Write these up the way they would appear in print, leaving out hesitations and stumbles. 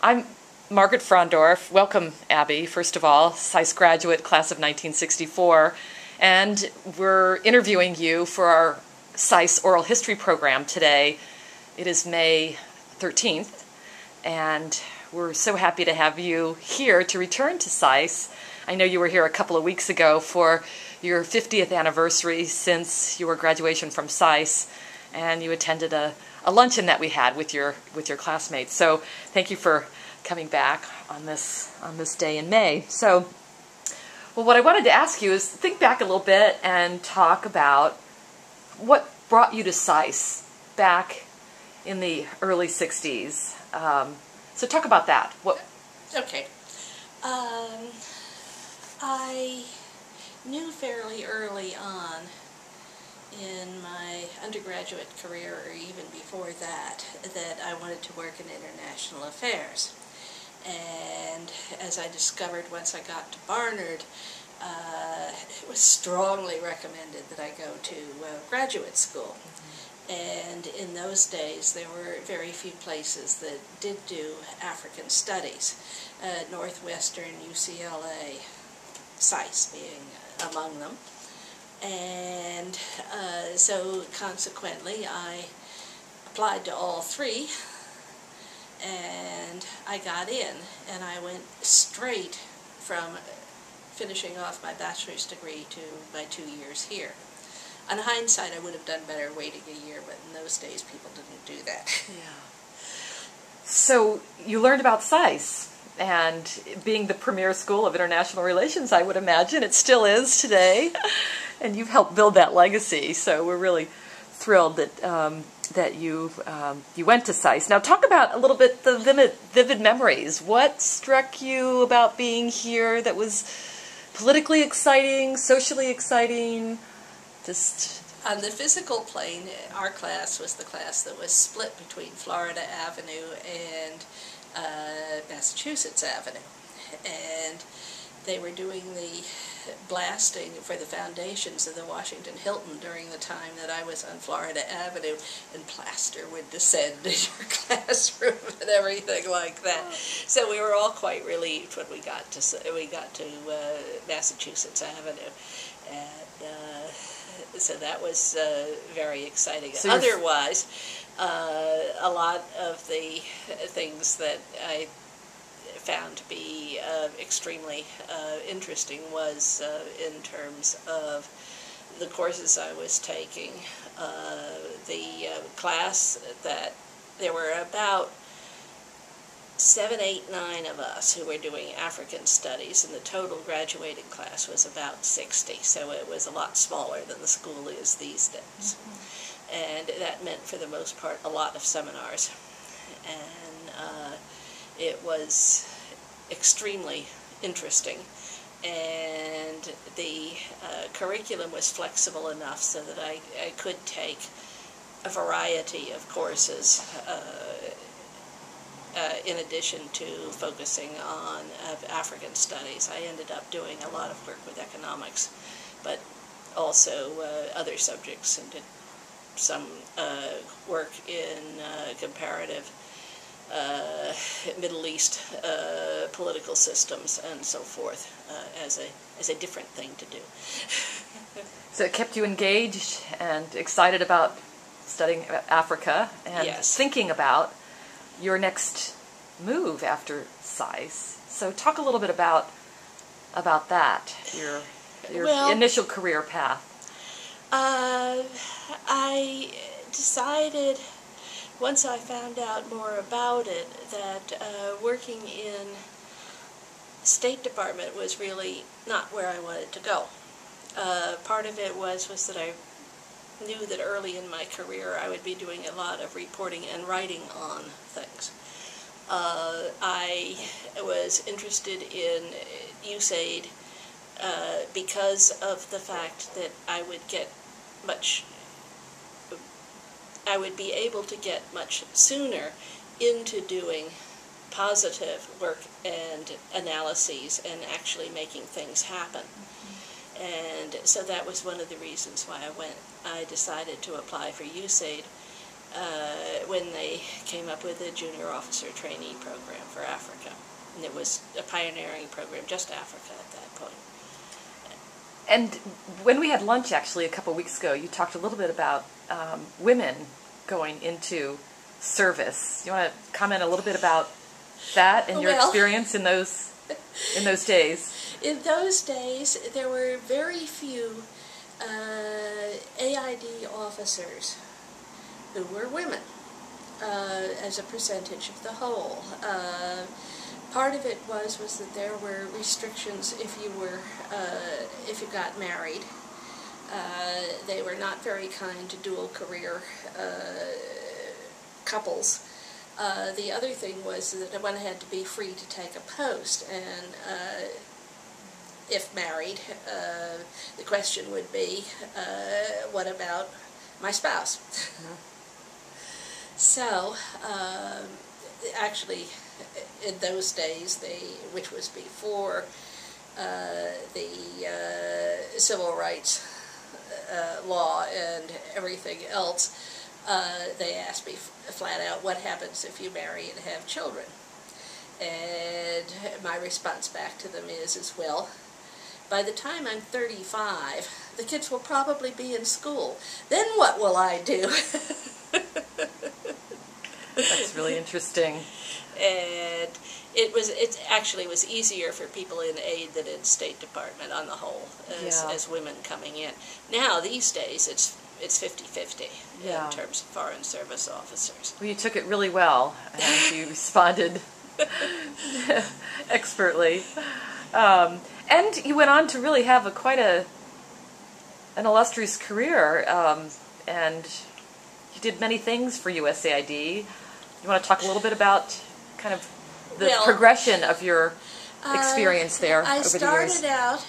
I'm Margaret Frondorf. Welcome, Abbe, first of all, SAIS graduate, class of 1964. And we're interviewing you for our SAIS oral history program today. It is May 13th, and we're so happy to have you here to return to SAIS. I know you were here a couple of weeks ago for your 50th anniversary since your graduation from SAIS, and you attended a luncheon that we had with your classmates. So thank you for coming back on this day in May. So, well, what I wanted to ask you is think back a little bit and talk about what brought you to SAIS back in the early 60s. So talk about that. Okay. I knew fairly early on in my undergraduate career, or even before that, that I wanted to work in international affairs. And as I discovered once I got to Barnard, it was strongly recommended that I go to graduate school. And in those days, there were very few places that did do African studies. Northwestern, UCLA, SAIS being among them. And so consequently, I applied to all three, and I got in, and I went straight from finishing off my bachelor's degree to my 2 years here. On hindsight, I would have done better waiting a year, but in those days, people didn't do that. Yeah. So you learned about SAIS, and being the premier school of international relations, I would imagine it still is today, and you've helped build that legacy. So we're really thrilled that you went to SAIS. Now talk about a little bit the vivid memories. What struck you about being here that was politically exciting, socially exciting? Just on the physical plane, our class was the class that was split between Florida Avenue and Massachusetts Avenue, and they were doing the blasting for the foundations of the Washington Hilton during the time that I was on Florida Avenue, and plaster would descend in your classroom and everything like that. So we were all quite relieved when we got to Massachusetts Avenue, and so that was very exciting. So otherwise, a lot of the things that I found to be extremely interesting was in terms of the courses I was taking. The class that there were about 7, 8, 9 of us who were doing African studies, and the total graduating class was about 60, so it was a lot smaller than the school is these days. And that meant, for the most part, a lot of seminars. And it was extremely interesting. And the curriculum was flexible enough so that I could take a variety of courses in addition to focusing on African studies. I ended up doing a lot of work with economics, but also other subjects, and did some work in comparative Middle East political systems and so forth as a different thing to do. So it kept you engaged and excited about studying Africa and yes, thinking about your next move after SAIS. So talk a little bit about that, your initial career path. I decided, once I found out more about it, that working in State Department was really not where I wanted to go. Part of it was that I knew that early in my career I would be doing a lot of reporting and writing on things. I was interested in USAID because of the fact that I would be able to get much sooner into doing positive work and analyses and actually making things happen. And so that was one of the reasons why I decided to apply for USAID. when they came up with a junior officer trainee program for Africa. And it was a pioneering program, just Africa at that point. And when we had lunch, actually, a couple weeks ago, you talked a little bit about women going into service. You want to comment a little bit about that and your experience in those days? In those days, there were very few AID officers who were women as a percentage of the whole. Part of it was that there were restrictions if you got married. They were not very kind to dual career couples. The other thing was that one had to be free to take a post, and if married, the question would be, what about my spouse? Mm-hmm. So, actually, in those days, which was before the civil rights law and everything else, they asked me flat out, what happens if you marry and have children? And my response back to them is, well, by the time I'm 35, the kids will probably be in school. Then what will I do? That's really interesting. And it actually was easier for people in aid than in State Department on the whole, as women coming in. Now, these days, it's 50-50 in terms of foreign service officers. Well, you took it really well, and you responded expertly. And you went on to really have quite an illustrious career, and you did many things for USAID. You want to talk a little bit about kind of the progression of your experience there over the years? I started out,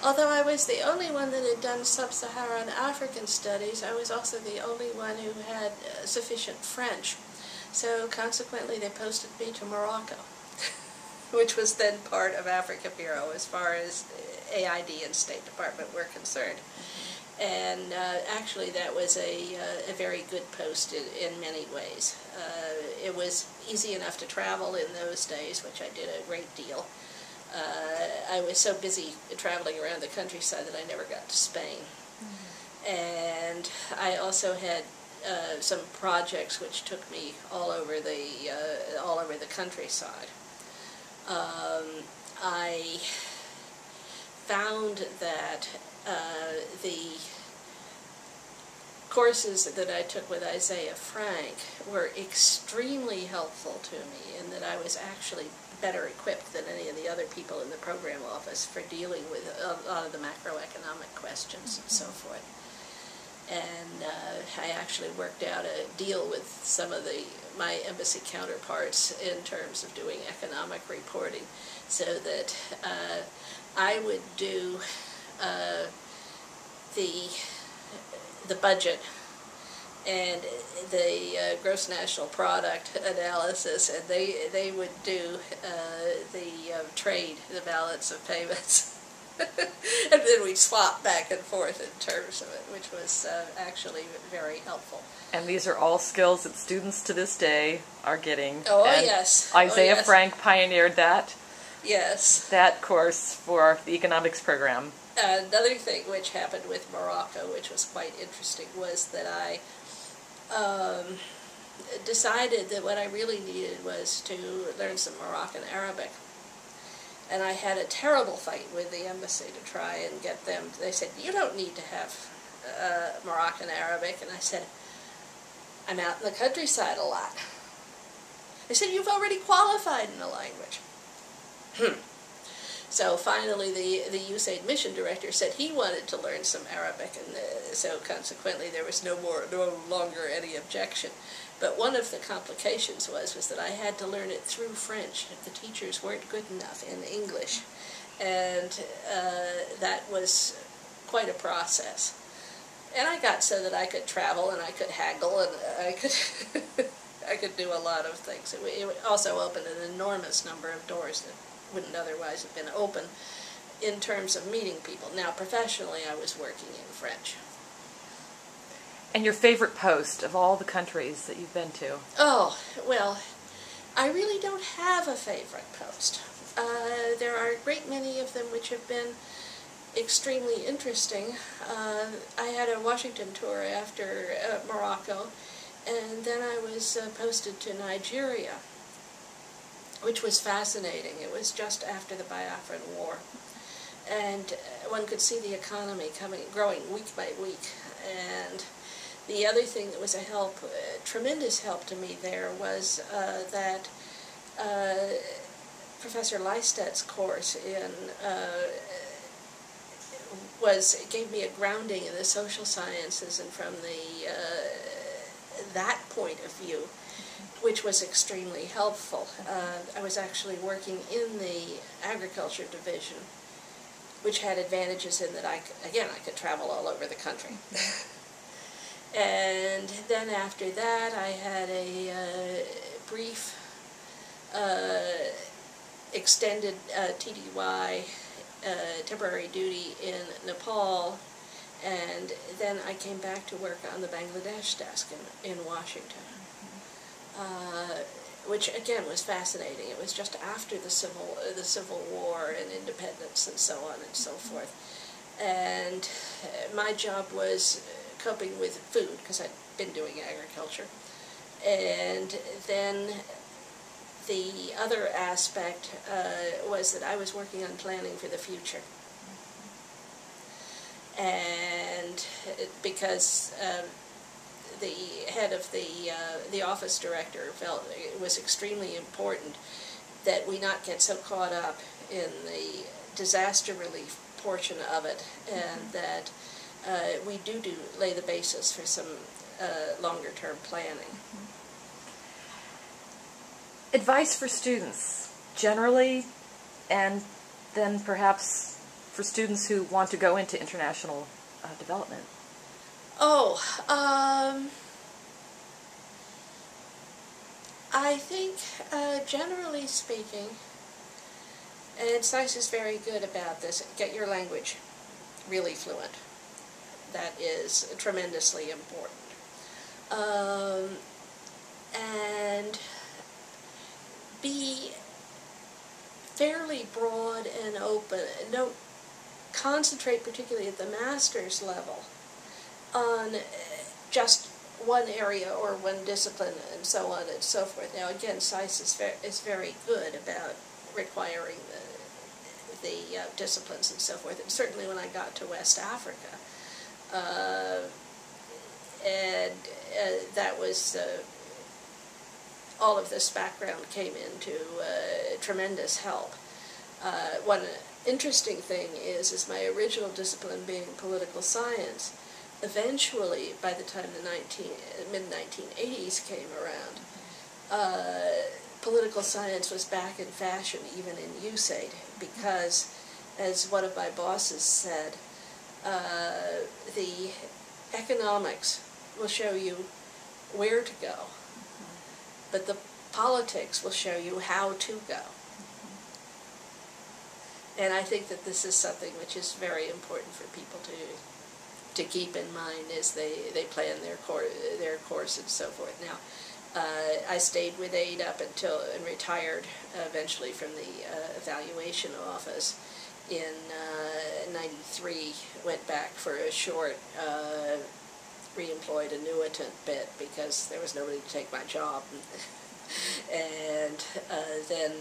although I was the only one that had done sub-Saharan African studies, I was also the only one who had sufficient French. So consequently they posted me to Morocco, which was then part of Africa Bureau as far as AID and State Department were concerned. And actually that was a very good post in many ways. It was easy enough to travel in those days, which I did a great deal. I was so busy traveling around the countryside that I never got to Spain. Mm-hmm. And I also had some projects which took me all over the countryside. I found that the courses that I took with Isaiah Frank were extremely helpful to me, in that I was actually better equipped than any of the other people in the program office for dealing with a lot of the macroeconomic questions and so forth. And I actually worked out a deal with some of my embassy counterparts in terms of doing economic reporting, so that I would do the budget and the gross national product analysis, and they would do the trade, the balance of payments. And then we'd swap back and forth in terms of it, which was actually very helpful. And these are all skills that students to this day are getting. Oh, and yes. Isaiah Frank pioneered that. Yes. That course for the economics program. Another thing which happened with Morocco, which was quite interesting, was that I decided that what I really needed was to learn some Moroccan Arabic. And I had a terrible fight with the embassy to try and get them. They said, you don't need to have Moroccan Arabic. And I said, I'm out in the countryside a lot. They said, you've already qualified in the language. So finally the USAID mission director said he wanted to learn some Arabic, and so consequently there was no longer any objection. But one of the complications was that I had to learn it through French. The teachers weren't good enough in English, and that was quite a process. And I got so that I could travel and I could haggle and I could I could do a lot of things. It also opened an enormous number of doors that wouldn't otherwise have been open in terms of meeting people. Now, professionally, I was working in French. And your favorite post of all the countries that you've been to? Oh, well, I really don't have a favorite post. There are a great many of them which have been extremely interesting. I had a Washington tour after Morocco, and then I was posted to Nigeria, which was fascinating. It was just after the Biafran War, and one could see the economy growing week by week. And the other thing that was a tremendous help to me there was that Professor Leistad's course gave me a grounding in the social sciences, and from that point of view, which was extremely helpful. I was actually working in the agriculture division, which had advantages in that I could travel all over the country. And then after that, I had a brief extended TDY temporary duty in Nepal, and then I came back to work on the Bangladesh desk in Washington, which again was fascinating. It was just after the Civil War and independence and so on and so forth, and my job was coping with food because I'd been doing agriculture, and then the other aspect was that I was working on planning for the future. And because the head of the office director felt it was extremely important that we not get so caught up in the disaster relief portion of it, and that we do lay the basis for some longer-term planning. Advice for students, generally, and then perhaps for students who want to go into international development. Oh, I think, generally speaking, and SAIS is very good about this, get your language really fluent. That is tremendously important. And be fairly broad and open. Don't concentrate, particularly at the master's level, on just one area or one discipline and so on and so forth. Now again, SAIS is very good about requiring the disciplines and so forth. And certainly when I got to West Africa, that was all of this background came into tremendous help. One interesting thing is my original discipline being political science. Eventually, by the time the mid-1980s came around, political science was back in fashion, even in USAID, because, as one of my bosses said, the economics will show you where to go, but the politics will show you how to go. And I think that this is something which is very important for people to keep in mind as they plan their course and so forth. Now, I stayed with AID up until and retired eventually from the evaluation office in '93. Went back for a short re-employed annuitant bit because there was nobody to take my job. And then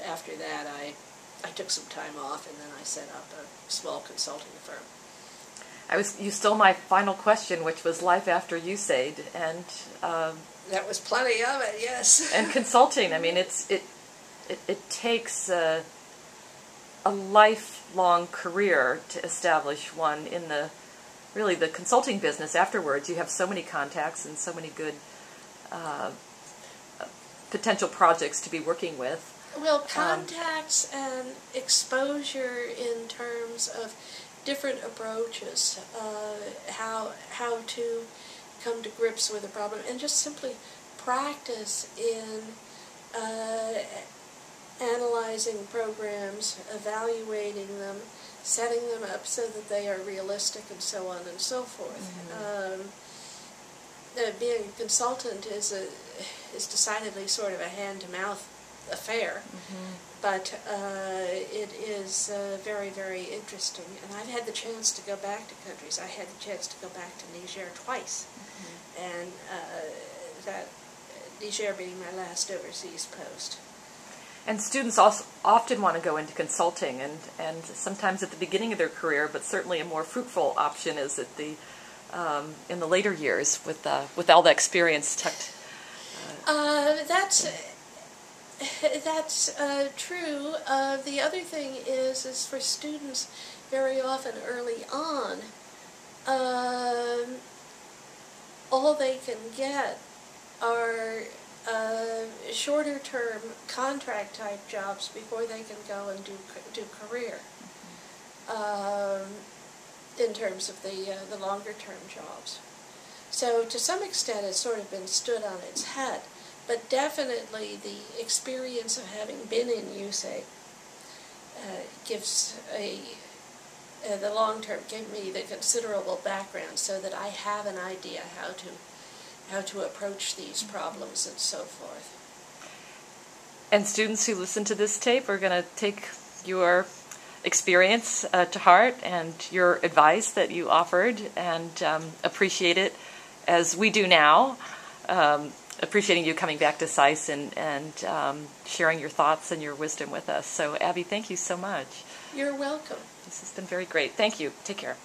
after that I took some time off, and then I set up a small consulting firm. You stole my final question, which was life after USAID, and that was plenty of it, yes. And consulting. I mean, it takes a lifelong career to establish one in the consulting business. Afterwards, you have so many contacts and so many good potential projects to be working with. Well, contacts and exposure in terms of different approaches, how to come to grips with a problem, and just simply practice in analyzing programs, evaluating them, setting them up so that they are realistic, and so on and so forth. Mm-hmm. being a consultant is decidedly sort of a hand-to-mouth affair, but it is very, very interesting. And I've had the chance to go back to countries. I had the chance to go back to Niger twice, and that Niger being my last overseas post. And students also often want to go into consulting, and sometimes at the beginning of their career, but certainly a more fruitful option is at the in the later years with all the experience tucked. That's true. The other thing is for students very often early on, all they can get are shorter-term contract-type jobs before they can go and do career. In terms of the longer-term jobs. So to some extent it's sort of been stood on its head, but definitely the experience of having been in USAID gives the long-term, give me the considerable background so that I have an idea how to approach these problems and so forth. And students who listen to this tape are going to take your experience to heart and your advice that you offered and appreciate it as we do now, appreciating you coming back to SAIS and sharing your thoughts and your wisdom with us. So Abbe, thank you so much. You're welcome. This has been very great. Thank you. Take care.